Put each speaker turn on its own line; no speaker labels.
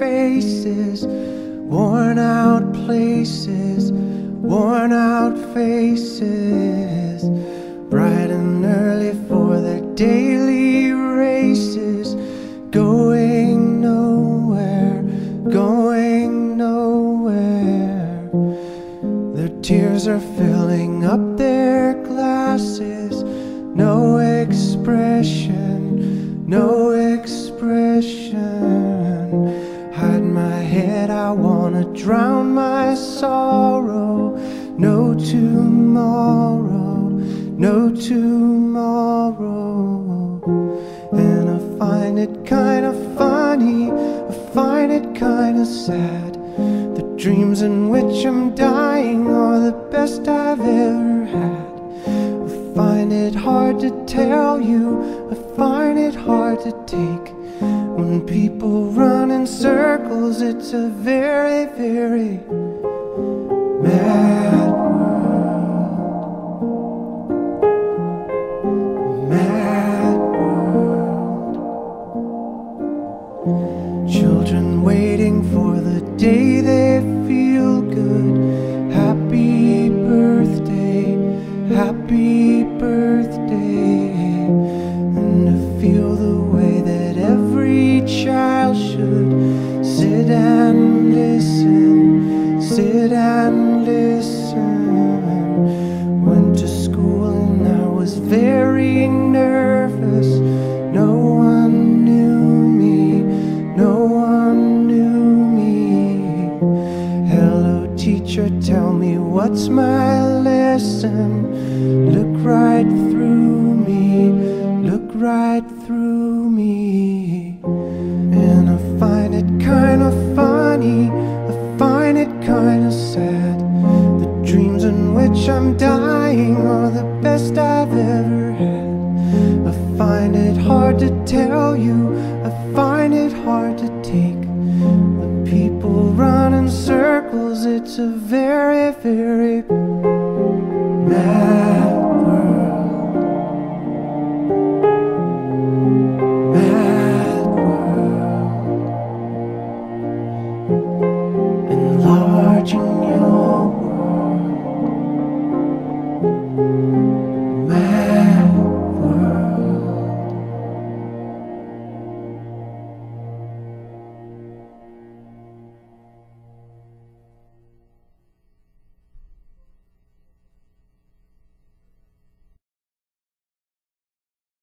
faces, worn out places, worn out faces, bright and early for their daily races, going nowhere, going nowhere. Their tears are filling up their glasses, no expression, no expression. Hide my head, I wanna drown my sorrow. No tomorrow, no tomorrow. And I find it kinda funny, I find it kinda sad. The dreams in which I'm dying are the best I've ever had. I find it hard to tell you, I find it hard to take. When people run in circles, it's a very, very mad world. Mad world. Children waiting for the day they feel good. Happy birthday, happy birthday. And to feel the way that every child should sit and listen, sit and listen. Went to school and I was very nervous. No one knew me, no one knew me. Hello teacher, tell me what's my lesson. Look right through me, look right through me. And I find it kinda funny, I find it kinda sad. The dreams in which I'm dying are the best I've ever had. I find it hard to tell you, I find it hard to take. When people run in circles, it's a very, very